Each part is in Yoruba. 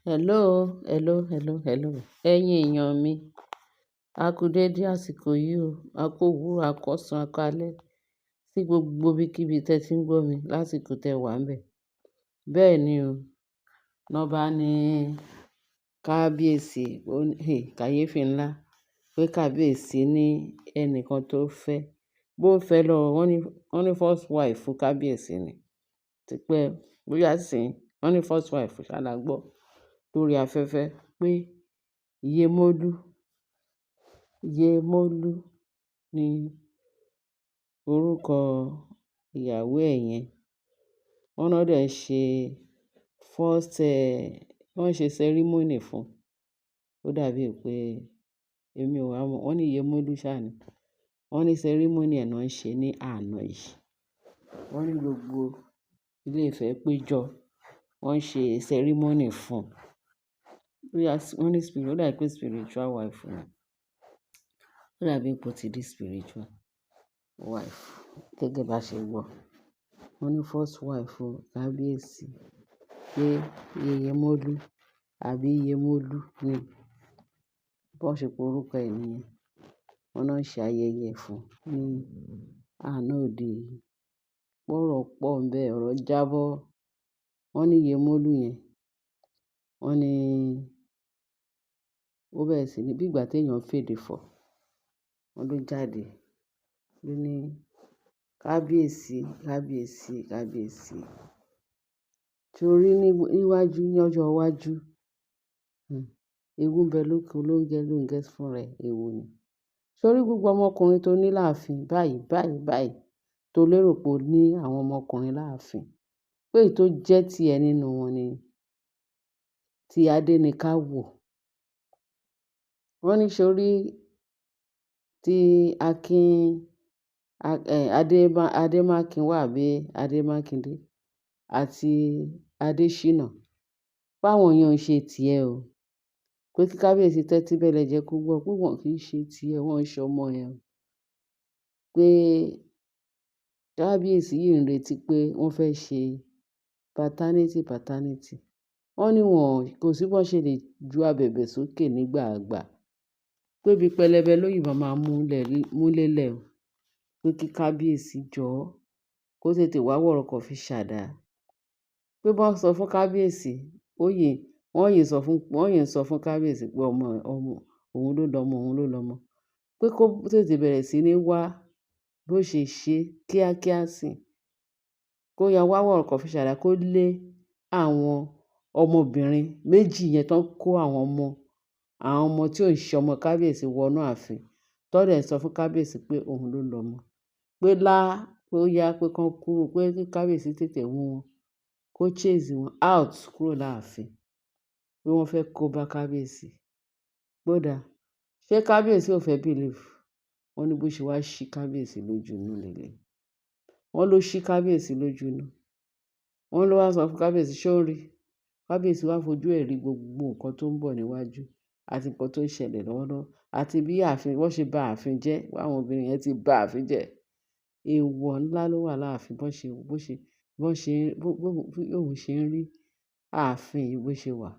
Hello. Ẹ̀yin èèyàn mi, a kú dédé àsìkò yìí o. A kú òwúrọ̀, a kú ọ̀sán, a kú alẹ́ sí gbogbo ibikíbi tẹ́ ti ń gbọ́ mi lásìkò tẹ́ wà ńbẹ̀. Bẹ́ẹ̀ ni o, ná bá ní kábíyèsí, kàyéfì ńlá pé kábíyèsí ní ẹnìkan tó fẹ́. Bó fẹ́ lọ, wọ́n ní first wife fún kábíyèsí ni. Tipẹ́ bóyá sì, wọ́n ní first wife ṣálágbọ́ lórí afẹ́fẹ́ pé Yemolu ni orúkọ ìyàwó ẹ̀ yẹn. Wọ́n náà dẹ̀ ṣe wọ́n ṣe ceremony fún. Ó dàbí pé èmi ò wá mọ̀, wọ́n ní Yemolu ṣá ni. Wọ́n ní ceremony ẹ̀ náà ń ṣe ní àná yìí. Wọ́n ní gbogbo ilé Ifẹ̀ péjọ, wọ́n ṣe ceremony fún. Wọ́n ní ó dàbí pé spiritual wife ni. Ó dàbí pé ó ti di spiritual wife gẹ́gẹ́ bá ṣe gbọ́. Wọ́n ní first wife fún kábíyèsí pé Yemolu àbí Yemolu ni. Bọ́n ṣe pe orúkọ ẹ̀ nìyẹn. Wọ́n náà ṣe ayẹyẹ fún ní àná òde yìí. Ọ̀rọ̀ pọ̀ ńbẹ̀, ọ̀rọ̀ jábọ́. Wọ́n ní Yemolu yẹn, wọ́n ní ó bẹ̀rẹ̀ sí ní bí ìgbà tí èèyàn ń fèdè fọ̀. Wọ́n ló jáde ló ní kábíyèsí. Torí níwájú ní ọjọ́ iwájú, ewu ń bẹ lóko lóńgẹ́ fún rẹ̀, èwo ni. Torí gbogbo ọmọkùnrin tó ní láàfin báyìí tó lérò pé ó ní àwọn ọmọkùnrin láàfin. Pé èyí tó jẹ́ tiẹ̀ nínú wọn ni ti Adéníkáwò. Wọ́n ní ṣorí tí Adémákinwá àbí Adémákindé àti Adéṣínà, páwọn yẹn ò ń ṣe tiẹ̀ o. Pé kí kábíyèsí tẹ́tí bẹ̀lẹ̀ jẹ́ kó gbọ́ pé wọ́n kì í ṣe tiẹ̀, wọ́n ń ṣọmọ ẹ̀ o. Pé kábíyèsí yìí ń retí pé wọ́n fẹ́ ṣe paternity. Wọ́n ní kò sí bọ́n ṣe lè ju abẹ̀bẹ̀ sókè nígbà àgbà. Pé ibi pẹlẹbẹ lóyìnbó máa mú lélẹ̀ o. Pé kí kábíyèsí jọ̀ọ́ kó tètè wá wọ̀rọ̀kọ̀ fi ṣàdá. Pé bọ́n sọ fún kábíyèsí, wọ́n yìí sọ fún kábíyèsí pé ọmọ òun ló lọ́mọ. Pé kó tètè bẹ̀rẹ̀ sí ní wá bó ṣe ṣe kíákíá sí. Kó ya wá wọ̀rọ̀kọ̀ fi ṣàdá, kó lé àwọn ọmọbìnrin méjì yẹn tán kó àwọn ọmọ tí ò ń ṣe ọmọ kábíyèsí wọnú ààfin. Tọ́ dẹ̀ sọ fún kábíyèsí pé òun ló lọ́mọ. Pé ó yá pé kán kúrò, pé kí kábíyèsí tètè mú wọn, kó chase wọn out kúrò láàfin. Pé wọ́n fẹ́ kó bá kábíyèsí. Ó dáa, ṣé kábíyèsí ò fẹ́ believe? Wọ́n ní bó ṣe wá ṣí kábíyèsí lójú inú lélẹ̀. Wọ́n ló ṣí kábíyèsí lójú inú. Wọ́n ló wá sọ fún kábíyèsí ṣé ó rí. Kábíyèsí wá fojú ẹ̀ rí gbogbo nǹkan tó ń bọ̀ níwájú àti nǹkan tó ń ṣẹlẹ̀ lọ́wọ́lọ́wọ́ àti bí ààfin wọ́n ṣe ba ààfin jẹ́. Àwọn obìnrin yẹn ti ba ààfin jẹ́. Èèwọ̀ ńlá ló wà láàfin bí òun ṣe ń rí ààfin yìí bó ṣe wà.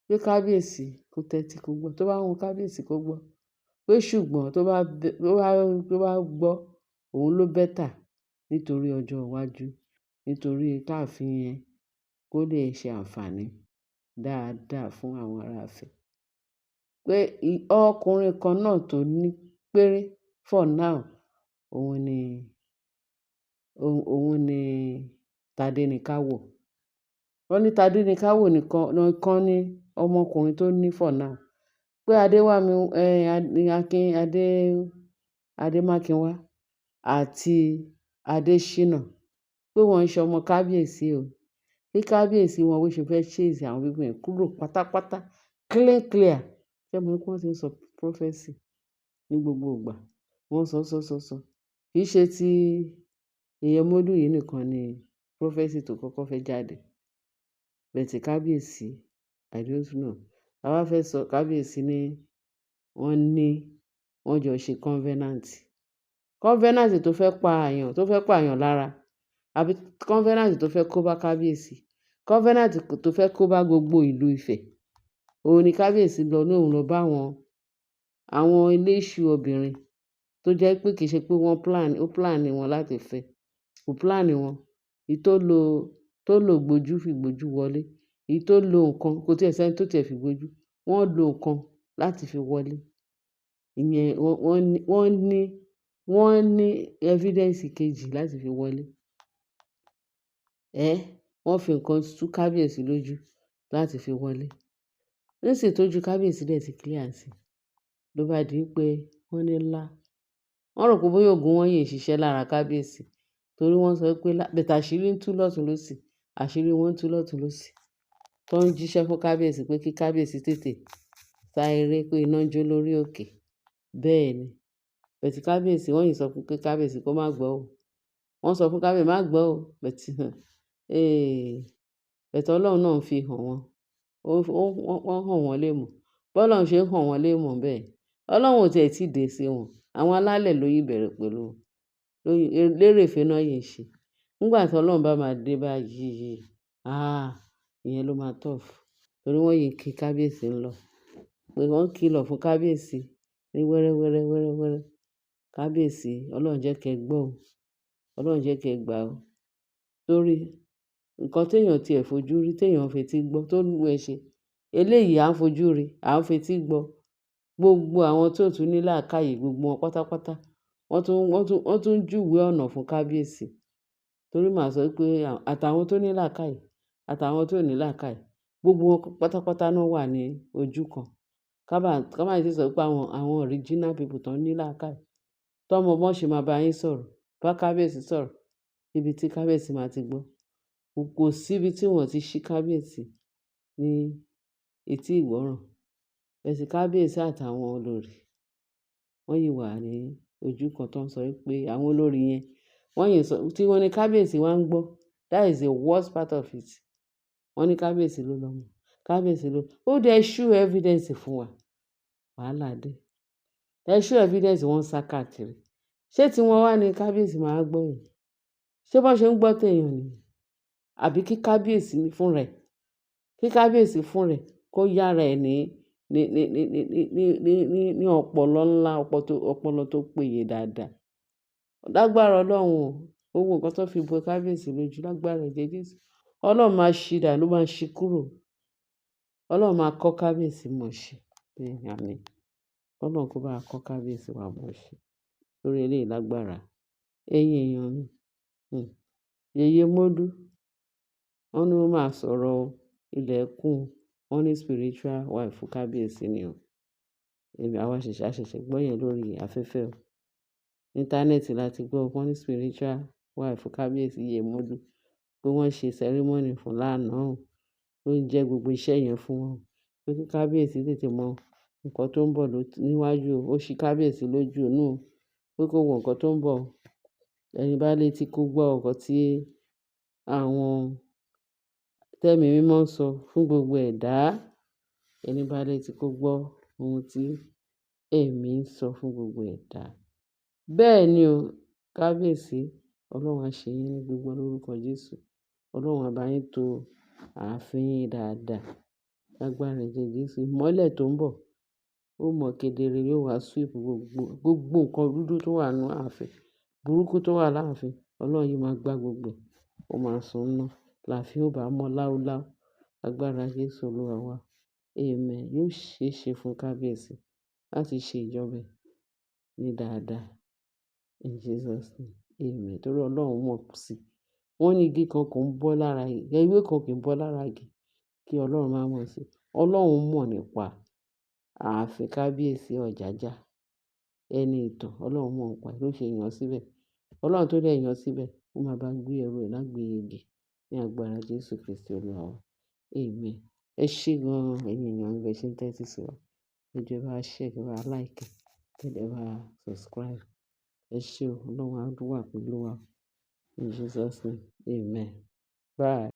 Pé kábíyèsí kó tẹ́tí kó gbọ́. Tó bá wù kábíyèsí kó gbọ́. Pé ṣùgbọ́n tó bá gbọ́, òun ló better nítorí ọjọ́ iwájú. Nítorí káàfin yẹn kó lè ṣe àǹfààní dáadáa fún àwọn ará ààfin. Pé ọkùnrin kan náà tó ní péré for now, òun ni Tadéníkáwò. Wọ́n ní Tadéníkáwò nìkan ní ọmọkùnrin tó ní for now. Pé Adémákinwá àti Adéṣínà pé wọ́n ń ṣe ọmọ kábíyèsí o. Kí kábíyèsí wọn bó ṣe fẹ́ chase àwọn people yẹn kúrò pátápátá clear. Ṣé mo ní pé wọ́n ti ń sọ prophecy ní gbogbo ìgbà? Wọ́n sọ. Kì í ṣe ti Yemolu yìí nìkan ni prophecy tó kọ́kọ́ fẹ́ jáde. Bẹ́ẹ̀ tí kábíyèsí, I don't know. A wá fẹ́ sọ kábíyèsí ní wọ́n jọ ṣe covenant. Covenant tó fẹ́ pààyàn lára àbí covenant tó fẹ́ kó bá kábíyèsí. covenant tó fẹ́ kó bá gbogbo ìlú Ifẹ̀. Òun ni kábíyèsí lọ ní òun lọ bá àwọn eléṣù obìnrin tó jẹ́ pé kì í ṣe pé ó plan wọn láti fẹ́, kò plan wọn. Èyí tó lò gbójú fi gbójú wọlé, èyí tó lo nǹkan kò tiẹ̀ sẹ́ni tó tiẹ̀ fi gbójú, wọ́n lo nǹkan láti fi wọlé. Ìyẹn wọ́n ní evidence kejì láti fi wọlé. Wọ́n fi nǹkan tú kábíyèsí lójú láti fi wọlé. Nísìnyí tójú kábíyèsí dẹ̀ ti clear sí, ló bá di pé wọ́n ní ńlá. Wọ́n rò pé bóyá òògùn wọn yìí ń ṣiṣẹ́ lára kábíyèsí, torí wọ́n sọ pé bẹ̀tẹ̀ àṣírí ń tú lọ́tùn lósì, àṣírí wọn ń tú lọ́tùn lósì. Tó ń jíṣẹ́ fún kábíyèsí pé kí kábíyèsí tètè sá eré pé iná ń jó lórí òkè. Bẹ́ẹ̀ ni, bẹ̀tẹ̀ kábíyèsí wọ́n yìí sọ fún pé kábíyèsí kó má gbọ́ o. Wọ́n sọ fún kábíyèsí má gbọ́ o, bẹ̀tẹ̀ Ọlọ́run náà ń fi hàn wọ́n. Wọ́n hàn wọ́n lémọ̀. Bọ́lọ́run ṣe ń hàn wọ́n lémọ̀ bẹ́ẹ̀. Ọlọ́run ò tiẹ̀ tí ì dé sí wọn. Àwọn alálẹ̀ ló yí bẹ̀rẹ̀ pẹ̀lú wọn. Lérèfé náà yìí ń ṣe. Nígbà tí Ọlọ́run bá máa dé báyìí, ìyẹn ló máa tough. Torí wọ́n yìí kí kábíyèsí ń lọ. Pé wọ́n kìlọ̀ fún kábíyèsí ní wẹ́rẹ́. Kábíyèsí, Ọlọ́run jẹ́ kẹ́ gbọ́ o. Ọlọ́run jẹ́ kẹ́ gbà o. Torí nǹkan téèyàn tiẹ̀ fojú rí, téèyàn fetí gbọ́, tó lù ẹ́ ṣe. Eléyìí à ń fojú rí, à ń fetí gbọ́. Gbogbo àwọn tó tún ní làákàyè, gbogbo wọn pátápátá, wọ́n tún júwe ọ̀nà fún kábíyèsí. Torí màá sọ pé àtàwọn tó ní làákàyè, àtàwọn tó ní làákàyè, gbogbo wọn pátápátá náà wà ní ojú kan. Ká má sì sọ pé àwọn original people tán ní làákàyè. Tọ́mọ bọ́n ṣe máa bá yín sọ̀rọ̀, bá kábíyèsí sọ̀rọ̀, níbi tí kábíyèsí máa ti gbọ́. Kò síbi tí wọ́n ti ṣí kábíyèsí ní etí ìgbọ́ràn. Bẹ̀tẹ̀ kábíyèsí àtàwọn olórí, wọ́n yìí wà ní ojú kan tó ń sọ pé àwọn olórí yẹn, wọ́n yìí sọ tí wọ́n ní kábíyèsí wá ń gbọ́. That is the worst part of it. Wọ́n ní kábíyèsí ló lọ́mọ. Kábíyèsí ló. Ó dẹ̀ show evidence fún wa. Wàhálà dé. Ẹ show evidence wọ́n sá káàkiri. Ṣé tí wọ́n wá ní kábíyèsí máa gbọ́ yẹn? Ṣé bọ́n ṣe ń gbọ́ tèèyàn ni? Àbí kí kábíyèsí fún rẹ̀, kó yára ẹ̀ ní ọpọlọ ńlá, ọpọlọ tó péye dáadáa. Lágbára Ọlọ́run o, gbogbo nǹkan tó fi bo kábíyèsí lójú lágbára ẹ̀jẹ̀ Jésù. Ọlọ́run máa ṣí dànù, ló máa ṣí kúrò. Ọlọ́run máa kọ́ kábíyèsí mọ̀ ṣe. Bẹ́ẹ̀ ni, àmín. Ọlọ́run kó bá kọ́ kábíyèsí wa mọ̀ ṣe. Lórí eléyìí lágbára. Ẹ̀yin èèyàn mi. Yèyé Mọ́dú, wọ́n ní wọ́n máa sọ̀rọ̀ ilẹ̀kùn, wọ́n ní spiritual wife fún kábíyèsí ni o. Àwa ṣẹ̀ṣẹ̀ gbọ́ yẹn lórí afẹ́fẹ́ o. Íńtánẹ́ẹ̀tì láti gbọ́, wọ́n ní spiritual wife fún kábíyèsí Yèyé Mọ́dú, pé wọ́n ṣe ceremony fún lánàá o. Ó ń jẹ́ gbogbo iṣẹ́ yẹn fún wọn. Pé kí kábíyèsí tètè mọ nǹkan tó ń bọ̀ níwájú o. Ó ṣí kábíyèsí lójú inú o. Pé kó wo nǹkan tó ń bọ̀. Ẹni bá létí kó gbọ́ nǹkan tí àwọn tẹ́mi mímọ́ ń sọ fún gbogbo ẹ̀dá. Ẹni bá létí kó gbọ́ ohun tí ẹ̀mí ń sọ fún gbogbo ẹ̀dá. Bẹ́ẹ̀ ni o, kábíyèsí, Ọlọ́run á ṣe yín ní gbogbo lórúkọ Jésù. Ọlọ́run á bá yín to ààfin yín dáadáa. Lágbára ẹ̀jẹ̀ Jésù. Ìmọ́lẹ̀ tó ń bọ̀, ó mọ́ kedere, yóò wá sweep gbogbo nǹkan dúdú tó wà nínú ààfin, burúkú tó wà láàfin. Ọlọ́run yìí máa gbá gbogbo ẹ̀. Ó máa sùn ná. Láàfin ó bá mọ́ láúláú. Lágbára Jésù Olúwa wa. Amen. Yóò ṣe é ṣe fún kábíyèsí láti ṣe ìjọba ní dáadáa. In Jesus name. Amen. Torí Ọlọ́run mọ̀ sí. Wọ́n ní igi kan kò ń bọ́ lára igi, ewé kan kì í bọ́ lára igi kí Ọlọ́run má mọ̀ sí. Ọlọ́run mọ̀ nípa ààfin kábíyèsí Ọ̀jájá. Ẹni ìtàn, Ọlọ́run mọ̀ nípa ẹ̀ ló ṣe yàn síbẹ̀. Ọlọ́run tó dẹ̀ yàn síbẹ̀, ó máa bá gbé ẹrù ẹ̀ lágbèéyege ní agbára Jésù Kristi Olúwa wa. Amen. Ẹ ṣé gan-an, ẹ̀yin èèyàn mi, bẹ́ẹ̀ ṣe ń tẹ́tí sí wa. Ẹ jọ̀ọ́ ẹ bá share, ẹ bá like, ẹ bá subscribe. Ẹ ṣé o, Ọlọ́run á wà pẹ̀lú wa. In Jesus' name, amen. Bye.